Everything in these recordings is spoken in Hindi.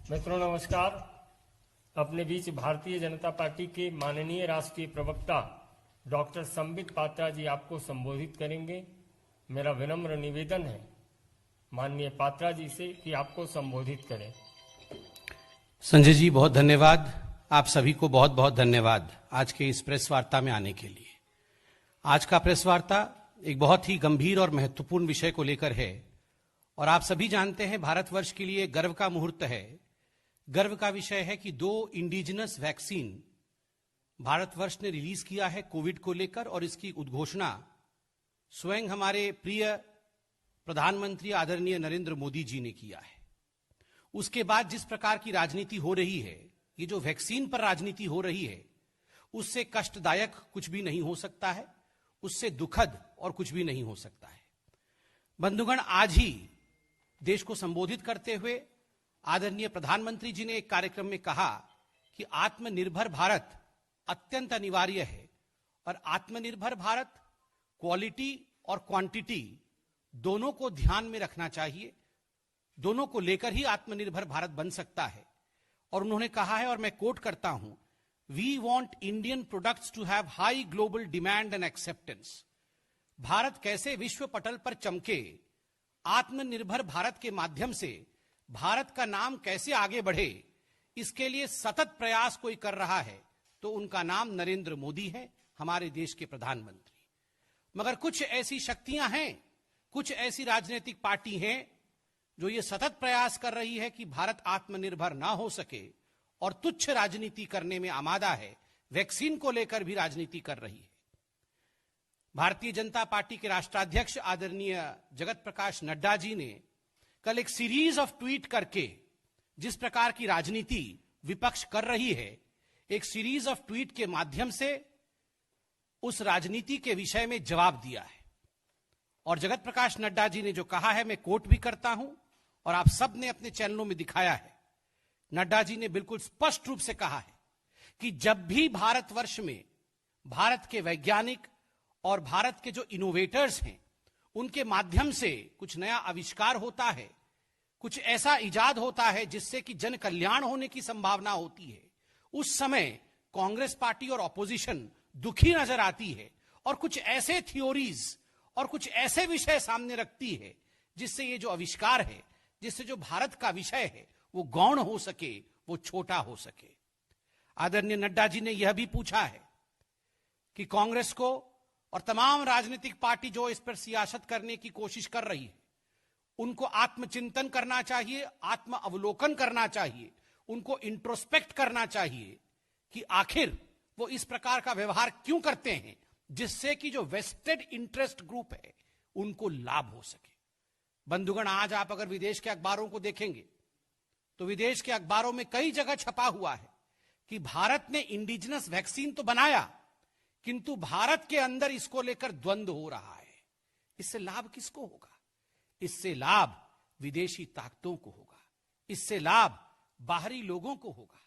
मित्रों नमस्कार। अपने बीच भारतीय जनता पार्टी के माननीय राष्ट्रीय प्रवक्ता डॉक्टर संबित पात्रा जी आपको संबोधित करेंगे। मेरा विनम्र निवेदन है माननीय पात्रा जी से कि आपको संबोधित करें। संजय जी बहुत धन्यवाद। आप सभी को बहुत बहुत धन्यवाद आज के इस प्रेस वार्ता में आने के लिए। आज का प्रेस वार्ता एक बहुत ही गंभीर और महत्वपूर्ण विषय को लेकर है और आप सभी जानते हैं भारतवर्ष के लिए गर्व का मुहूर्त है। गर्व का विषय है कि 2 इंडिजिनस वैक्सीन भारतवर्ष ने रिलीज किया है कोविड को लेकर और इसकी उद्घोषणा स्वयं हमारे प्रिय प्रधानमंत्री आदरणीय नरेंद्र मोदी जी ने किया है। उसके बाद जिस प्रकार की राजनीति हो रही है, ये जो वैक्सीन पर राजनीति हो रही है, उससे कष्टदायक कुछ भी नहीं हो सकता है, उससे दुखद और कुछ भी नहीं हो सकता है। बंधुगण, आज ही देश को संबोधित करते हुए आदरणीय प्रधानमंत्री जी ने एक कार्यक्रम में कहा कि आत्मनिर्भर भारत अत्यंत अनिवार्य है और आत्मनिर्भर भारत क्वालिटी और क्वांटिटी दोनों को ध्यान में रखना चाहिए। दोनों को लेकर ही आत्मनिर्भर भारत बन सकता है। और उन्होंने कहा है, और मैं कोट करता हूं, we want Indian products to have high global demand and acceptance. Bharat कैसे विश्व पटल पर चमके, आत्मनिर्भर भारत के माध्यम से भारत का नाम कैसे आगे बढ़े, इसके लिए सतत प्रयास कोई कर रहा है तो उनका नाम नरेंद्र मोदी है, हमारे देश के प्रधानमंत्री। मगर कुछ ऐसी शक्तियां हैं, कुछ ऐसी राजनीतिक पार्टी हैं जो ये सतत प्रयास कर रही है कि भारत आत्मनिर्भर ना हो सके और तुच्छ राजनीति करने में आमादा है। वैक्सीन को लेकर भी राजनीति कर रही है। भारतीय जनता पार्टी के राष्ट्राध्यक्ष आदरणीय जगत प्रकाश नड्डा जी ने कल एक सीरीज ऑफ ट्वीट करके जिस प्रकार की राजनीति विपक्ष कर रही है, एक सीरीज ऑफ ट्वीट के माध्यम से उस राजनीति के विषय में जवाब दिया है। और जगत प्रकाश नड्डा जी ने जो कहा है, मैं कोट भी करता हूं और आप सब ने अपने चैनलों में दिखाया है। नड्डा जी ने बिल्कुल स्पष्ट रूप से कहा है कि जब भी भारतवर्ष में भारत के वैज्ञानिक और भारत के जो इनोवेटर्स हैं, उनके माध्यम से कुछ नया आविष्कार होता है, कुछ ऐसा इजाद होता है जिससे कि जन कल्याण होने की संभावना होती है, उस समय कांग्रेस पार्टी और ऑपोजिशन दुखी नजर आती है और कुछ ऐसे थ्योरीज और कुछ ऐसे विषय सामने रखती है जिससे ये जो आविष्कार है, जिससे जो भारत का विषय है, वो गौण हो सके, वो छोटा हो सके। आदरणीय नड्डा जी ने यह भी पूछा है कि कांग्रेस को और तमाम राजनीतिक पार्टी जो इस पर सियासत करने की कोशिश कर रही है, उनको आत्मचिंतन करना चाहिए, आत्म अवलोकन करना चाहिए, उनको इंट्रोस्पेक्ट करना चाहिए कि आखिर वो इस प्रकार का व्यवहार क्यों करते हैं जिससे कि जो वेस्टेड इंटरेस्ट ग्रुप है उनको लाभ हो सके। बंधुगण, आज आप अगर विदेश के अखबारों को देखेंगे तो विदेश के अखबारों में कई जगह छपा हुआ है कि भारत ने इंडिजिनस वैक्सीन तो बनाया, किंतु भारत के अंदर इसको लेकर द्वंद्व हो रहा है। इससे लाभ किसको होगा? इससे लाभ विदेशी ताकतों को होगा, इससे लाभ बाहरी लोगों को होगा।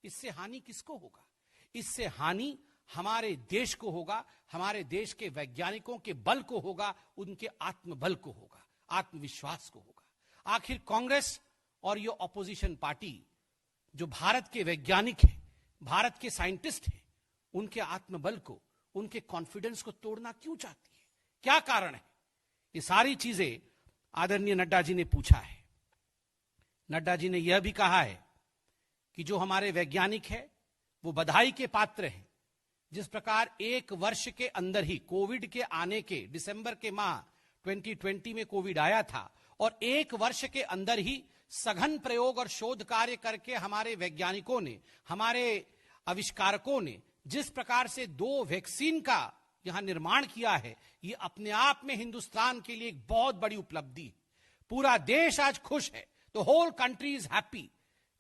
इससे हानि किसको होगा? इससे हानि हमारे देश को होगा, हमारे देश के वैज्ञानिकों के बल को होगा, उनके आत्मबल को होगा, आत्मविश्वास को होगा। आखिर कांग्रेस और ये ऑपोजिशन पार्टी जो भारत के वैज्ञानिक हैं, भारत के साइंटिस्ट हैं, उनके आत्मबल को, उनके कॉन्फिडेंस को तोड़ना क्यों चाहती है? क्या कारण है? ये सारी चीजें आदरणीय नड्डा जी ने पूछा है। नड्डा जी ने यह भी कहा है कि जो हमारे वैज्ञानिक हैं वो बधाई के पात्र हैं। जिस प्रकार 1 वर्ष के अंदर ही कोविड के आने के दिसंबर के माह 2020 में कोविड आया था और 1 वर्ष के अंदर ही सघन प्रयोग और शोध कार्य करके हमारे वैज्ञानिकों ने, हमारे आविष्कारकों ने जिस प्रकार से 2 वैक्सीन का यहां निर्माण किया है, ये अपने आप में हिंदुस्तान के लिए एक बहुत बड़ी उपलब्धि है। पूरा देश आज खुश है, तो होल कंट्री इज हैप्पी।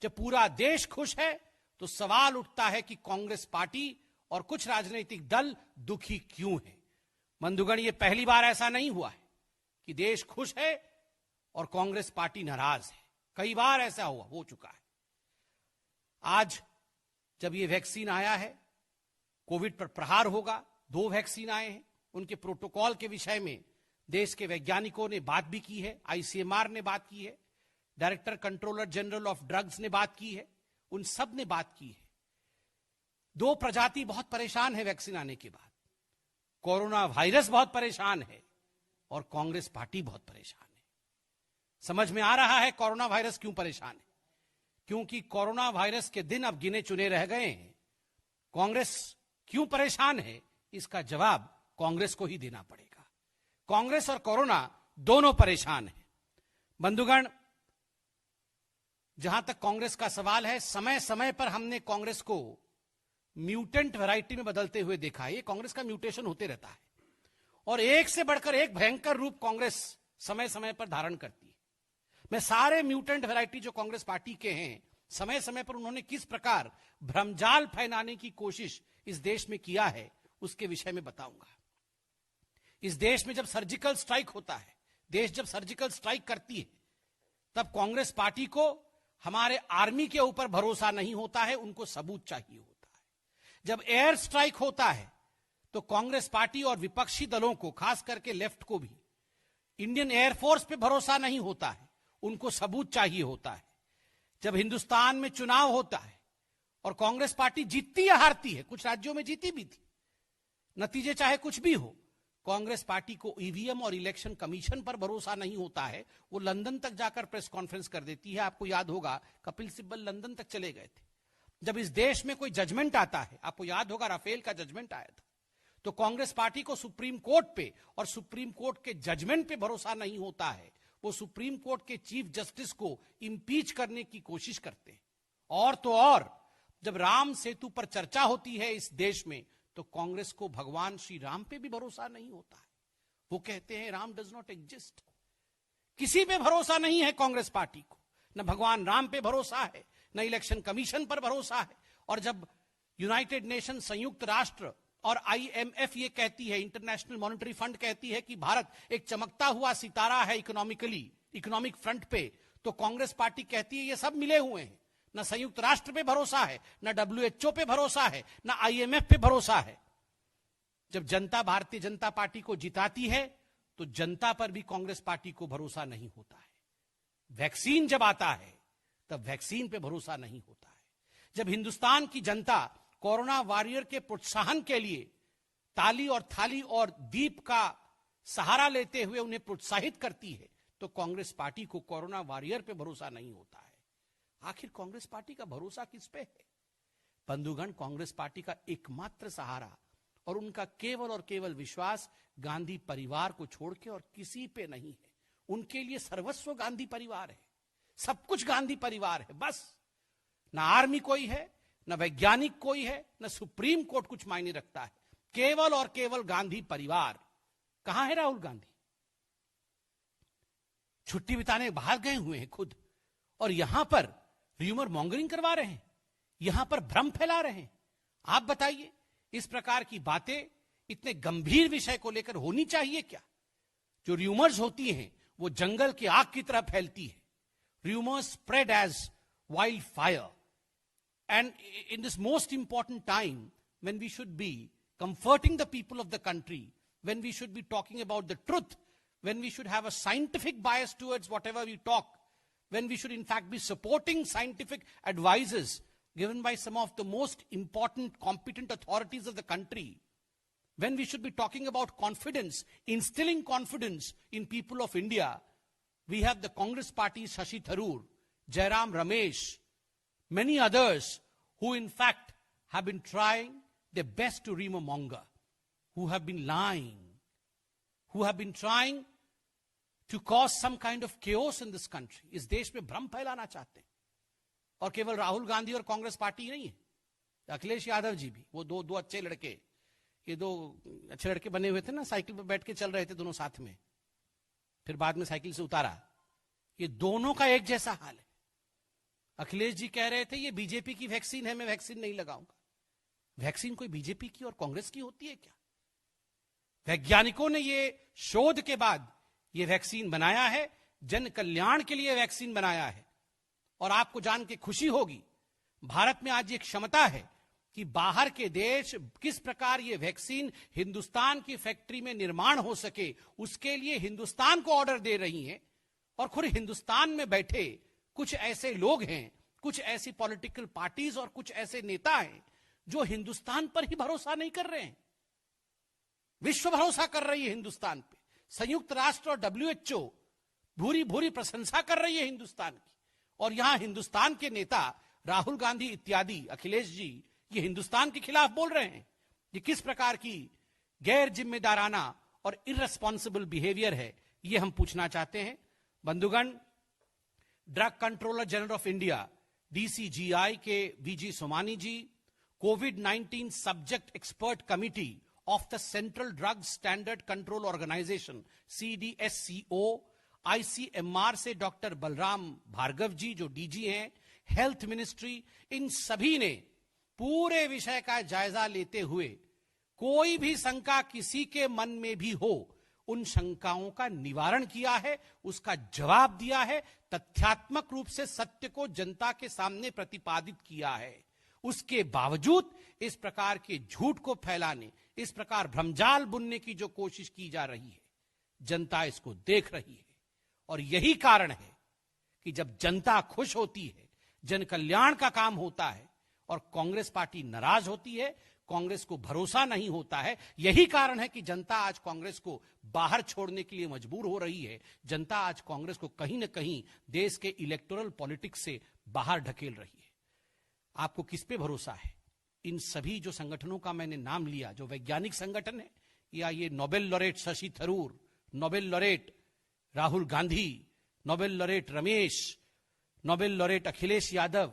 जब पूरा देश खुश है तो सवाल उठता है कि कांग्रेस पार्टी और कुछ राजनीतिक दल दुखी क्यों है। बंधुगण, ये पहली बार ऐसा नहीं हुआ है कि देश खुश है और कांग्रेस पार्टी नाराज है। कई बार ऐसा हो चुका है। आज जब ये वैक्सीन आया है, कोविड पर प्रहार होगा, 2 वैक्सीन आए हैं, उनके प्रोटोकॉल के विषय में देश के वैज्ञानिकों ने बात भी की है, आईसीएमआर ने बात की है। Director controller general of drugs ने बात की है, उन सब ने बात की है। दो प्रजाति बहुत परेशान है वैक्सीन आने के बाद। कोरोना वायरस बहुत परेशान है और कांग्रेस पार्टी बहुत परेशान है। समझ में आ रहा है कोरोना वायरस क्यों परेशान है, क्योंकि कोरोना वायरस के दिन अब गिने चुने रह गए हैं। कांग्रेस क्यों परेशान है, इसका जवाब कांग्रेस को ही देना पड़ेगा। कांग्रेस और कोरोना दोनों परेशान हैं। बंधुगण, जहां तक कांग्रेस का सवाल है, समय समय पर हमने कांग्रेस को म्यूटेंट वैरायटी में बदलते हुए देखा है। ये कांग्रेस का म्यूटेशन होते रहता है और एक से बढ़कर एक भयंकर रूप कांग्रेस समय समय पर धारण करती है। मैं सारे म्यूटेंट वैरायटी जो कांग्रेस पार्टी के हैं, समय समय पर उन्होंने किस प्रकार भ्रमजाल फैलाने की कोशिश इस देश में किया है, उसके विषय में बताऊंगा। इस देश में जब सर्जिकल स्ट्राइक होता है, देश जब सर्जिकल स्ट्राइक करती है, तब कांग्रेस पार्टी को हमारे आर्मी के ऊपर भरोसा नहीं होता है, उनको सबूत चाहिए होता है। जब एयर स्ट्राइक होता है तो कांग्रेस पार्टी और विपक्षी दलों को, खास करके लेफ्ट को भी, इंडियन एयरफोर्स पे भरोसा नहीं होता है, उनको सबूत चाहिए होता है। जब हिंदुस्तान में चुनाव होता है और कांग्रेस पार्टी जीतती या हारती है, कुछ राज्यों में जीती भी थी, नतीजे चाहे कुछ भी हो, कांग्रेस पार्टी को ईवीएम और इलेक्शन कमीशन पर भरोसा नहीं होता है। वो लंदन तक जाकर प्रेस कॉन्फ्रेंस कर देती है। आपको याद होगा कपिल सिब्बल लंदन तक चले गए थे। जब इस देश में कोई जजमेंट आता है, आपको याद होगा राफेल का जजमेंट आया था, तो कांग्रेस पार्टी को सुप्रीम कोर्ट पे और सुप्रीम कोर्ट के जजमेंट पे भरोसा नहीं होता है। वो सुप्रीम कोर्ट के चीफ जस्टिस को इंपीच करने की कोशिश करते हैं। और तो और, जब राम सेतु पर चर्चा होती है इस देश में, तो कांग्रेस को भगवान श्री राम पे भी भरोसा नहीं होता है। वो कहते हैं राम डज नॉट एग्जिस्ट। किसी पे भरोसा नहीं है कांग्रेस पार्टी को, न भगवान राम पे भरोसा है, न इलेक्शन कमीशन पर भरोसा है। और जब यूनाइटेड नेशन, संयुक्त राष्ट्र और आईएमएफ ये कहती है, इंटरनेशनल मॉनेटरी फंड कहती है कि भारत एक चमकता हुआ सितारा है इकोनॉमिक फ्रंट पे, तो कांग्रेस पार्टी कहती है ये सब मिले हुए हैं। न संयुक्त राष्ट्र पे भरोसा है, न डब्ल्यूएचओ पे भरोसा है, न आईएमएफ पे भरोसा है। जब जनता भारतीय जनता पार्टी को जिताती है तो जनता पर भी कांग्रेस पार्टी को भरोसा नहीं होता है। वैक्सीन जब आता है तब वैक्सीन पे भरोसा नहीं होता है। जब हिंदुस्तान की जनता कोरोना वॉरियर के प्रोत्साहन के लिए ताली और थाली और दीप का सहारा लेते हुए उन्हें प्रोत्साहित करती है, तो कांग्रेस पार्टी को कोरोना वॉरियर पे भरोसा नहीं होता है। आखिर कांग्रेस पार्टी का भरोसा किस पे है? बंधुगण, कांग्रेस पार्टी का एकमात्र सहारा और उनका केवल और केवल विश्वास गांधी परिवार को छोड़ के और किसी पे नहीं है। उनके लिए सर्वस्व गांधी परिवार है, सब कुछ गांधी परिवार है। बस ना आर्मी कोई है, न वैज्ञानिक कोई है, न सुप्रीम कोर्ट कुछ मायने रखता है, केवल और केवल गांधी परिवार। कहां है राहुल गांधी? छुट्टी बिताने बाहर गए हुए हैं खुद, और यहां पर र्यूमर मॉन्गरिंग करवा रहे हैं, यहां पर भ्रम फैला रहे हैं। आप बताइए, इस प्रकार की बातें इतने गंभीर विषय को लेकर होनी चाहिए क्या? जो र्यूमर्स होती हैं वो जंगल की आग की तरह फैलती है। Rumours spread as wildfire, and in this most important time when we should be comforting the people of the country, when we should be talking about the truth, when we should have a scientific bias towards whatever we talk, when we should in fact be supporting scientific advices given by some of the most important competent authorities of the country, when we should be talking about confidence, instilling confidence in people of India, we have the Congress party, Shashi Tharoor, Jairam Ramesh, many others who in fact have been trying their best to rumor monger, who have been lying, who have been trying to cause some kind of chaos in this country. इस देश में भ्रम फैलाना चाहते हैं। और केवल राहुल गांधी और कांग्रेस पार्टी नहीं है, अखिलेश यादव जी भी, वो दो अच्छे लड़के, ये दो अच्छे लड़के बने हुए थे ना, साइकिल पर बैठ के चल रहे थे दोनों साथ में, फिर बाद में साइकिल से उतारा। ये दोनों का एक जैसा हाल है। अखिलेश जी कह रहे थे ये बीजेपी की वैक्सीन है, मैं वैक्सीन नहीं लगाऊंगा। वैक्सीन कोई बीजेपी की और कांग्रेस की होती है क्या? वैज्ञानिकों ने ये शोध के बाद ये वैक्सीन बनाया है, जन कल्याण के लिए वैक्सीन बनाया है। और आपको जान के खुशी होगी, भारत में आज ये क्षमता है कि बाहर के देश किस प्रकार ये वैक्सीन हिंदुस्तान की फैक्ट्री में निर्माण हो सके, उसके लिए हिंदुस्तान को ऑर्डर दे रही हैं। और खुद हिंदुस्तान में बैठे कुछ ऐसे लोग हैं, कुछ ऐसी पॉलिटिकल पार्टीज और कुछ ऐसे नेता हैं जो हिंदुस्तान पर ही भरोसा नहीं कर रहे हैं। विश्व भरोसा कर रही है हिंदुस्तान पे, संयुक्त राष्ट्र और WHO भूरी भूरी प्रशंसा कर रही है हिंदुस्तान की, और यहां हिंदुस्तान के नेता राहुल गांधी इत्यादि, अखिलेश जी, ये हिंदुस्तान के खिलाफ बोल रहे हैं। ये किस प्रकार की गैर जिम्मेदाराना और इररेस्पॉन्सिबल बिहेवियर है, ये हम पूछना चाहते हैं। बंधुगण, drug controller general of India DCGI के VG Somani ji, COVID-19 subject expert committee of the central drug standard control organisation CDSCO, ICMR से डॉक्टर बलराम भार्गव जी जो DG हैं, हेल्थ मिनिस्ट्री, इन सभी ने पूरे विषय का जायजा लेते हुए कोई भी शंका किसी के मन में भी हो, उन शंकाओं का निवारण किया है, उसका जवाब दिया है, तथ्यात्मक रूप से सत्य को जनता के सामने प्रतिपादित किया है। उसके बावजूद इस प्रकार के झूठ को फैलाने, इस प्रकार भ्रमजाल बुनने की जो कोशिश की जा रही है, जनता इसको देख रही है। और यही कारण है कि जब जनता खुश होती है, जन कल्याण का काम होता है और कांग्रेस पार्टी नाराज होती है, कांग्रेस को भरोसा नहीं होता है, यही कारण है कि जनता आज कांग्रेस को बाहर छोड़ने के लिए मजबूर हो रही है। जनता आज कांग्रेस को कहीं ना कहीं देश के इलेक्टोरल पॉलिटिक्स से बाहर ढकेल रही है। आपको किस पे भरोसा है? इन सभी जो संगठनों का मैंने नाम लिया, जो वैज्ञानिक संगठन है, या ये Nobel laureate Shashi Tharoor, Nobel laureate Rahul Gandhi, Nobel laureate Ramesh, Nobel laureate Akhilesh Yadav,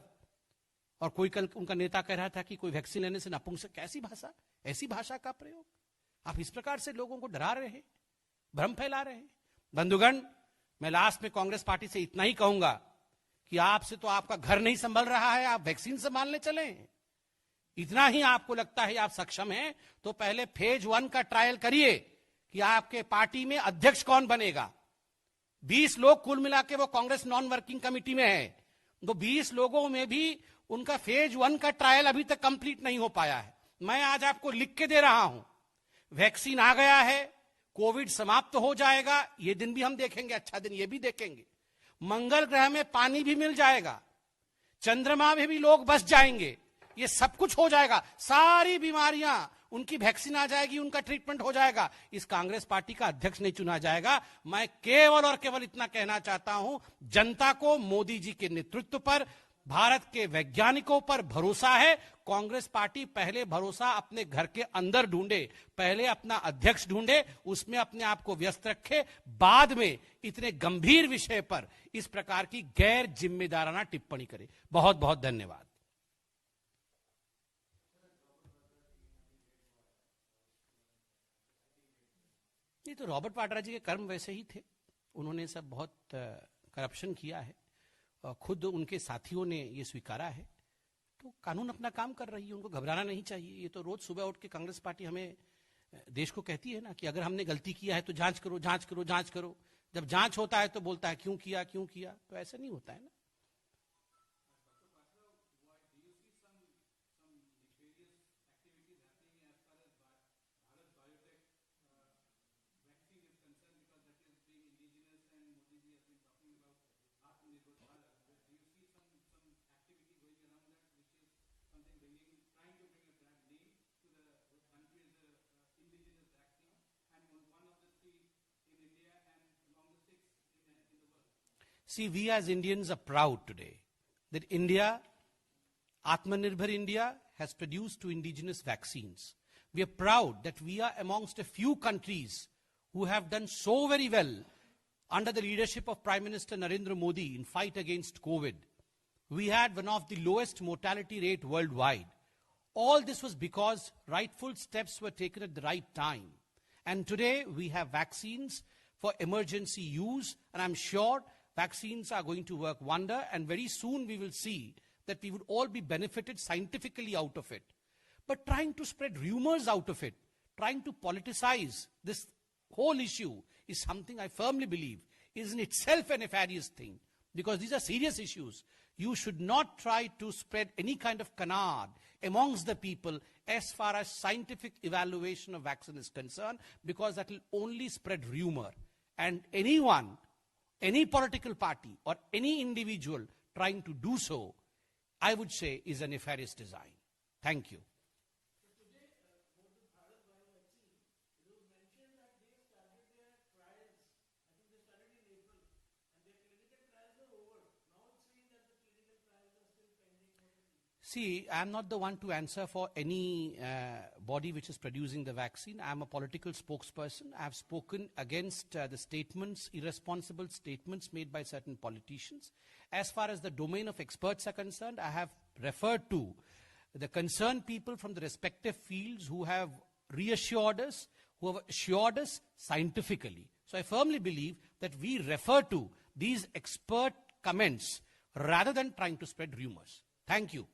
और कोई कल उनका नेता कह रहा था कि कोई वैक्सीन लेने से नपुंसक, कैसी भाषा, ऐसी भाषा का प्रयोग। आप इस प्रकार से लोगों को डरा रहे हैं, भ्रम फैला रहे हैं। बंधुगण, मैं लास्ट में कांग्रेस पार्टी से इतना ही कहूंगा कि आपसे तो आपका घर नहीं संभल रहा है, आप वैक्सीन संभालने चले। इतना ही आपको लगता है आप सक्षम हैं, तो पहले फेज 1 का ट्रायल करिए कि आपके पार्टी में अध्यक्ष कौन बनेगा। 20 लोग कुल मिला के वो कांग्रेस नॉन वर्किंग कमेटी में है, तो 20 लोगों में भी उनका फेज 1 का ट्रायल अभी तक कंप्लीट नहीं हो पाया है। मैं आज आपको लिख के दे रहा हूं, वैक्सीन आ गया है, कोविड समाप्त हो जाएगा, ये दिन भी हम देखेंगे, अच्छा दिन ये भी देखेंगे। मंगल ग्रह में पानी भी मिल जाएगा, चंद्रमा में भी लोग बस जाएंगे, ये सब कुछ हो जाएगा, सारी बीमारियां उनकी वैक्सीन आ जाएगी, उनका ट्रीटमेंट हो जाएगा। इस कांग्रेस पार्टी का अध्यक्ष नहीं चुना जाएगा। मैं केवल और केवल इतना कहना चाहता हूं, जनता को मोदी जी के नेतृत्व पर, भारत के वैज्ञानिकों पर भरोसा है। कांग्रेस पार्टी पहले भरोसा अपने घर के अंदर ढूंढे, पहले अपना अध्यक्ष ढूंढे, उसमें अपने आप को व्यस्त रखे, बाद में इतने गंभीर विषय पर इस प्रकार की गैर जिम्मेदाराना टिप्पणी करे। बहुत बहुत धन्यवाद। ये तो रॉबर्ट वाड्रा जी के कर्म वैसे ही थे, उन्होंने सब बहुत करप्शन किया है, खुद उनके साथियों ने ये स्वीकारा है। तो कानून अपना काम कर रही है, उनको घबराना नहीं चाहिए। ये तो रोज सुबह उठ के कांग्रेस पार्टी हमें, देश को कहती है ना कि अगर हमने गलती किया है तो जांच करो, जांच करो, जांच करो। जब जांच होता है तो बोलता है क्यों किया, क्यों किया। तो ऐसा नहीं होता है ना। See, we as Indians are proud today that India, Atmanirbhar India, has produced 2 indigenous vaccines. We are proud that we are amongst a few countries who have done so very well under the leadership of Prime Minister Narendra Modi in fight against COVID. We had one of the lowest mortality rate worldwide. All this was because rightful steps were taken at the right time. And today we have vaccines for emergency use, and I'm sure vaccines are going to work wonder, and very soon we will see that we would all be benefited scientifically out of it. But trying to spread rumors out of it, trying to politicize this whole issue is something I firmly believe is in itself a nefarious thing, because these are serious issues. You should not try to spread any kind of canard amongst the people as far as scientific evaluation of vaccine is concerned, because that will only spread rumor. And anyone any political party or any individual trying to do so, I would say is a nefarious design. Thank you. See, I'm not the one to answer for any body which is producing the vaccine. I'm a political spokesperson. I've spoken against the statements, irresponsible statements made by certain politicians. As far as the domain of experts are concerned, I have referred to the concerned people from the respective fields who have reassured us, who have assured us scientifically. So I firmly believe that we refer to these expert comments rather than trying to spread rumors. Thank you.